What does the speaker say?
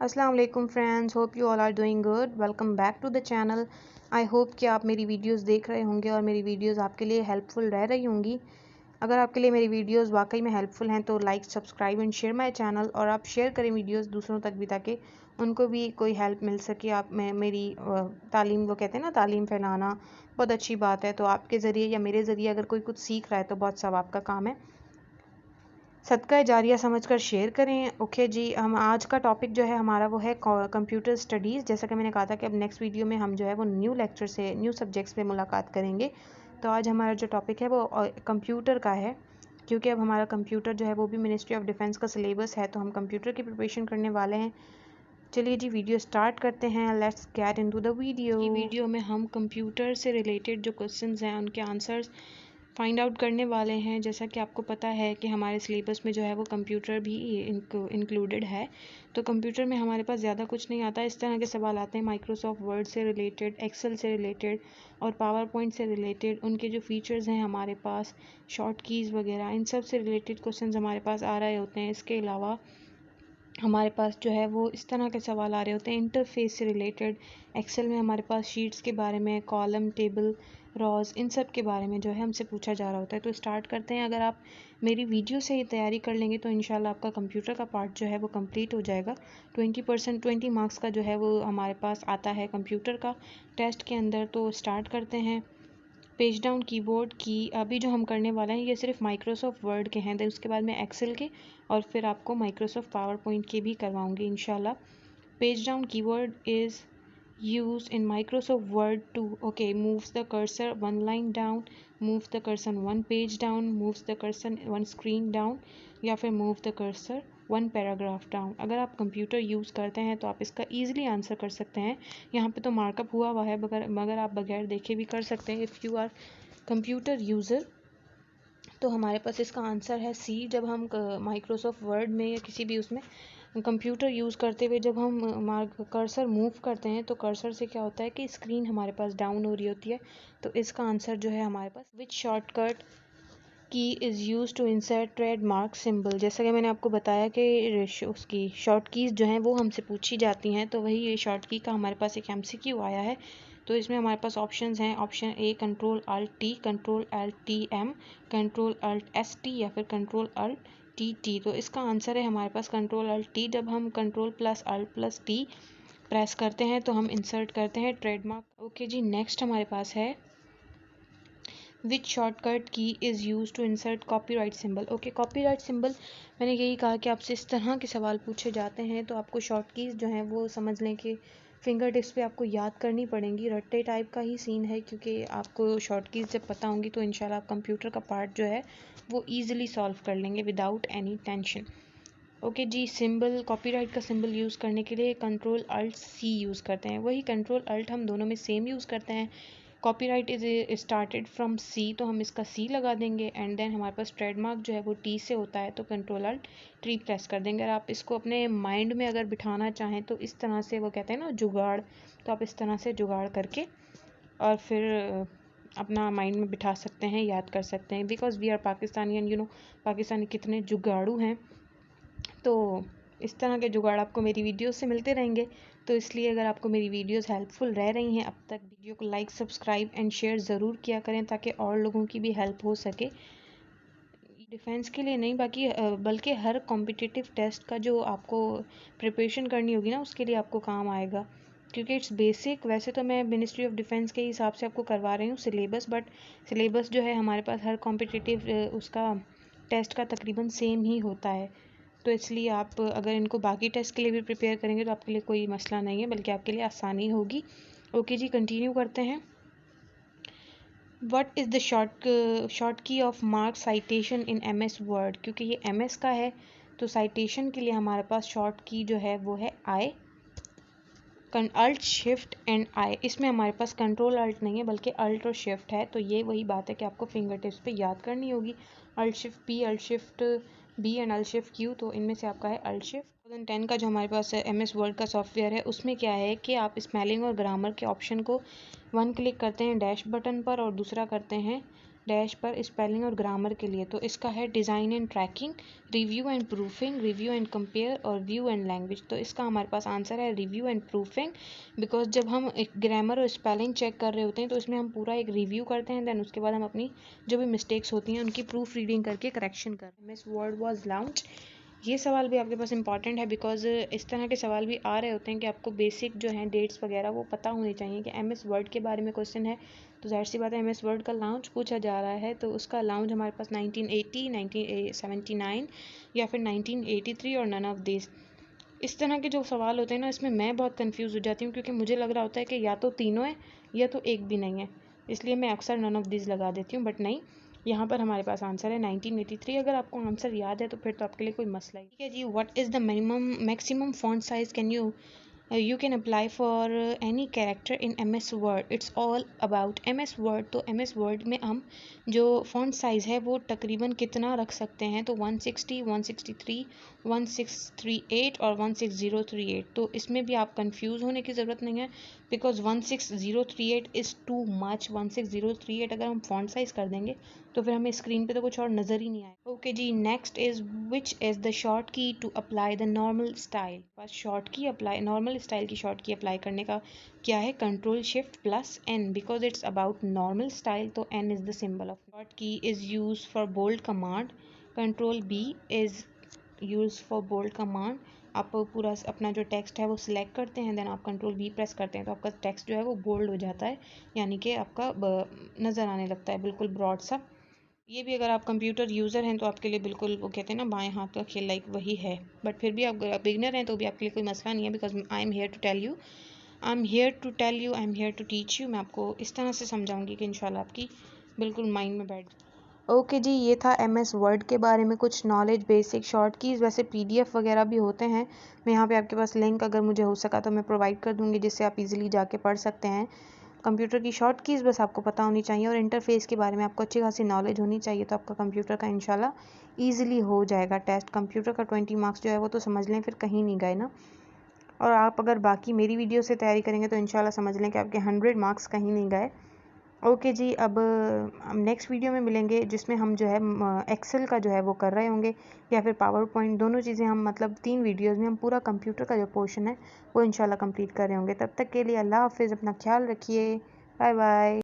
अस्सलाम वालेकुम friends, hope you all are doing good. Welcome back to the channel. I hope कि आप मेरी वीडियोस देख रहे होंगे और मेरी वीडियोस आपके लिए हेल्पफुल रह रही होंगी। अगर आपके लिए मेरी वीडियोस वाकई में हेल्पफुल हैं तो like, subscribe and share my channel, और आप शेयर करें वीडियोस दूसरों तक भी, ताकि उनको भी कोई हेल्प मिल सके। आप मेरी तालीम, वो कहते हैं ना, तालीम फैलाना बहुत अच्छी बात है। तो आपके ज़रिए या मेरे ज़रिए अगर कोई कुछ सीख रहा है तो बहुत सवाब का काम है। सदका जारिया समझकर शेयर करें। ओके जी, हम आज का टॉपिक जो है हमारा वो है कंप्यूटर स्टडीज़। जैसा कि मैंने कहा था कि अब नेक्स्ट वीडियो में हम जो है वो न्यू लेक्चर से, न्यू सब्जेक्ट्स पे मुलाकात करेंगे। तो आज हमारा जो टॉपिक है वो कंप्यूटर का है, क्योंकि अब हमारा कंप्यूटर जो है वो भी मिनिस्ट्री ऑफ डिफेंस का सिलेबस है, तो हम कंप्यूटर की प्रिपरेशन करने वाले हैं। चलिए जी, वीडियो स्टार्ट करते हैं। Let's get into the video में हम कंप्यूटर से रिलेटेड जो क्वेश्चंस हैं उनके आंसर्स फाइंड आउट करने वाले हैं। जैसा कि आपको पता है कि हमारे सिलेबस में जो है वो कंप्यूटर भी इंक्लूडेड है। तो कंप्यूटर में हमारे पास ज़्यादा कुछ नहीं आता। इस तरह के सवाल आते हैं माइक्रोसॉफ्ट वर्ड से रिलेटेड, एक्सेल से रिलेटेड और पावर पॉइंट से रिलेटेड। उनके जो फीचर्स हैं हमारे पास, शॉर्ट कीज़ वगैरह, इन सब से रिलेटेड क्वेश्चन हमारे पास आ रहे होते हैं। इसके अलावा हमारे पास जो है वो इस तरह के सवाल आ रहे होते हैं इंटरफेस से रिलेटेड। एक्सेल में हमारे पास शीट्स के बारे में, कॉलम, टेबल, रॉज, इन सब के बारे में जो है हमसे पूछा जा रहा होता है। तो स्टार्ट करते हैं। अगर आप मेरी वीडियो से ही तैयारी कर लेंगे तो इंशाल्लाह आपका कंप्यूटर का पार्ट जो है वो कंप्लीट हो जाएगा। 20 मार्क्स का जो है वो हमारे पास आता है कंप्यूटर का टेस्ट के अंदर। तो स्टार्ट करते हैं। पेज डाउन कीबोर्ड की अभी जो हम करने वाले हैं ये सिर्फ माइक्रोसॉफ्ट वर्ड के हैं, देन उसके बाद मैं एक्सेल के और फिर आपको माइक्रोसॉफ्ट पावर पॉइंट के भी करवाऊंगी इंशाल्लाह। Page down keyword is used in Microsoft Word to moves the cursor one line down, moves the cursor one page down, moves the cursor one screen down, या फिर move the cursor one paragraph down। अगर आप computer use करते हैं तो आप इसका easily answer कर सकते हैं। यहाँ पे तो मार्कअप हुआ है, मगर आप बगैर देखे भी कर सकते हैं if you are computer user. तो हमारे पास इसका आंसर है सी। जब हम माइक्रोसॉफ्ट वर्ड में या किसी भी उसमें कंप्यूटर यूज़ करते हुए जब हम कर्सर मूव करते हैं तो कर्सर से क्या होता है कि स्क्रीन हमारे पास डाउन हो रही होती है। तो इसका आंसर जो है हमारे पास which shortcut key is use to insert trademark symbol. जैसा कि मैंने आपको बताया कि उसकी शॉर्ट कीज़ जो हैं वो हमसे पूछी जाती हैं, तो वही ये शॉर्ट की का हमारे पास एक MCQ आया है। तो इसमें हमारे पास ऑप्शंस हैं। Option A control alt T, control alt T M, control alt S T या फिर कंट्रोल अल्ट टी टी। तो इसका आंसर है हमारे पास कंट्रोल अल्ट टी। जब हम control plus alt plus T press करते हैं तो हम इंसर्ट करते हैं ट्रेडमार्क। ओके जी, नेक्स्ट हमारे पास है which shortcut key is use to insert copyright symbol. Okay, copyright symbol, मैंने यही कहा कि आपसे इस तरह के सवाल पूछे जाते हैं तो आपको शॉर्ट कीज़ जो हैं वो समझ लें कि फिंगर टिप्स पे आपको याद करनी पड़ेंगी। रट्टे टाइप का ही सीन है, क्योंकि आपको शॉर्ट कीज़ जब पता होंगी तो इंशाल्लाह आप कंप्यूटर का पार्ट जो है वो ईजिली सॉल्व कर लेंगे विदाउट एनी टेंशन। ओके जी, सिंबल, कॉपीराइट का सिंबल यूज़ करने के लिए कंट्रोल अल्ट सी यूज़ करते हैं। वही कंट्रोल अल्ट हम दोनों में सेम यूज़ करते हैं। कॉपीराइट इज स्टार्टेड फ्रॉम सी, तो हम इसका सी लगा देंगे। एंड देन हमारे पास ट्रेडमार्क जो है वो टी से होता है, तो कंट्रोल अल्ट टी प्रेस कर देंगे। अगर आप इसको अपने माइंड में अगर बिठाना चाहें तो इस तरह से, वो कहते हैं ना जुगाड़, तो आप इस तरह से जुगाड़ करके और फिर अपना माइंड में बिठा सकते हैं, याद कर सकते हैं। Because we are Pakistani and Pakistani कितने जुगाड़ू हैं, तो इस तरह के जुगाड़ आपको मेरी वीडियोस से मिलते रहेंगे। तो इसलिए अगर आपको मेरी वीडियोस हेल्पफुल रह रही हैं अब तक, वीडियो को लाइक, सब्सक्राइब एंड शेयर ज़रूर किया करें ताकि और लोगों की भी हेल्प हो सके। डिफेंस के लिए नहीं, बल्कि हर कॉम्पिटिटिव टेस्ट का जो आपको प्रिपरेशन करनी होगी ना, उसके लिए आपको काम आएगा, क्योंकि इट्स बेसिक। वैसे तो मैं मिनिस्ट्री ऑफ डिफेंस के हिसाब से आपको करवा रही हूँ सिलेबस, बट सिलेबस जो है हमारे पास हर कॉम्पिटिटिव उसका टेस्ट का तकरीबन सेम ही होता है। तो इसलिए आप अगर इनको बाकी टेस्ट के लिए भी प्रिपेयर करेंगे तो आपके लिए कोई मसला नहीं है, बल्कि आपके लिए आसानी होगी। ओके जी, कंटिन्यू करते हैं। व्हाट इज़ द शॉर्ट की of mark citation in MS word. क्योंकि ये MS का है तो साइटेशन के लिए हमारे पास शॉर्ट की जो है वो है आई, अल्ट शिफ्ट एंड आई। इसमें हमारे पास कंट्रोल अल्ट नहीं है बल्कि अल्ट और शिफ्ट है। तो ये वही बात है कि आपको फिंगर टिप्स पे याद करनी होगी। Alt shift P, alt shift B and alt shift Q, तो इनमें से आपका है अल्ट शिफ्ट। 2010 का जो हमारे पास MS वर्ड का सॉफ्टवेयर है उसमें क्या है कि आप स्पेलिंग और ग्रामर के ऑप्शन को वन क्लिक करते हैं डैश बटन पर और दूसरा करते हैं डैश पर स्पेलिंग और ग्रामर के लिए। तो इसका है design and tracking, review and proofing, review and compare और व्यू एंड लैंग्वेज। तो इसका हमारे पास आंसर है रिव्यू एंड प्रूफिंग, बिकॉज जब हम एक ग्रामर और स्पेलिंग चेक कर रहे होते हैं तो इसमें हम पूरा एक रिव्यू करते हैं, देन उसके बाद हम अपनी जो भी मिस्टेक्स होती हैं उनकी प्रूफ रीडिंग करके करेक्शन करते हैं। मिस वर्ड वॉज लॉन्च, ये सवाल भी आपके पास इंपॉर्टेंट है, बिकॉज इस तरह के सवाल भी आ रहे होते हैं कि आपको बेसिक जो हैं डेट्स वगैरह वो पता होनी चाहिए कि MS वर्ड के बारे में क्वेश्चन है। तो जाहिर सी बात है MS वर्ड का लॉन्च पूछा जा रहा है, तो उसका लॉन्च हमारे पास 1980, 1979 या फिर 1983 और नन ऑफ दिस। इस तरह के जो सवाल होते हैं ना, इसमें मैं बहुत कंफ्यूज हो जाती हूँ, क्योंकि मुझे लग रहा होता है कि या तो तीनों है या तो एक भी नहीं है, इसलिए मैं अक्सर नन ऑफ दिस लगा देती हूँ। बट नहीं, यहाँ पर हमारे पास आंसर है 1983। अगर आपको आंसर याद है तो फिर तो आपके लिए कोई मसला ही। ठीक है जी, what is the minimum maximum font size can you can apply for any character in MS Word? It's all about MS Word। तो MS Word में हम जो font size है वो तकरीबन कितना रख सकते हैं, तो 160, 163, 1638 और 16038। तो इसमें भी आप कंफ्यूज होने की ज़रूरत नहीं है, बिकॉज 16038 इज़ टू मच। 16038 अगर हम फॉन्ट साइज कर देंगे तो फिर हमें स्क्रीन पे तो कुछ और नज़र ही नहीं आएगा। ओके जी, next is which is the short key to apply the normal style. बस short key apply, normal style की शॉर्ट की अप्लाई करने का क्या है, Ctrl+Shift+N, because its about normal style. तो N is the symbol of short key. Is use for bold command, Ctrl+B is use for bold command. आप पूरा अपना जो टेक्स्ट है वो सिलेक्ट करते हैं, देन आप Ctrl+B प्रेस करते हैं तो आपका टेक्स्ट जो है वो बोल्ड हो जाता है, यानी कि आपका नज़र आने लगता है बिल्कुल ब्रॉड सा। ये भी अगर आप कंप्यूटर यूज़र हैं तो आपके लिए बिल्कुल, वो कहते हैं ना बाएं हाथ का खेल, लाइक वही है। बट फिर भी आप बिगनर हैं तो भी आपके लिए कोई मसला नहीं है, because I am here to tell you, I am here to tell you, I am here to teach you. मैं आपको इस तरह से समझाऊंगी कि इंशाल्लाह आपकी बिल्कुल माइंड में बैठ। ओके जी, ये था MS वर्ड के बारे में कुछ नॉलेज, बेसिक शॉर्ट कीज़। वैसे PDF वगैरह भी होते हैं, मैं यहाँ पे आपके पास लिंक अगर मुझे हो सका तो मैं प्रोवाइड कर दूँगी, जिससे आप इजीली जाके पढ़ सकते हैं। कंप्यूटर की शॉर्ट कीज़ बस आपको पता होनी चाहिए, और इंटरफेस के बारे में आपको अच्छी खासी नॉलेज होनी चाहिए, तो आपका कंप्यूटर का इंशाल्लाह ईजिली हो जाएगा टेस्ट। कंप्यूटर का 20 मार्क्स जो है वो तो समझ लें फिर कहीं नहीं गए ना। और आप अगर बाकी मेरी वीडियो से तैयारी करेंगे तो इंशाल्लाह समझ लें कि आपके 100 मार्क्स कहीं नहीं गए। ओके जी, अब हम नेक्स्ट वीडियो में मिलेंगे, जिसमें हम जो है एक्सेल का जो है वो कर रहे होंगे, या फिर पावर पॉइंट, दोनों चीज़ें हम, मतलब 3 वीडियोज़ में हम पूरा कंप्यूटर का जो पोर्शन है वो इंशाल्लाह कंप्लीट कर रहे होंगे। तब तक के लिए अल्लाह हाफिज़, अपना ख्याल रखिए, बाय बाय।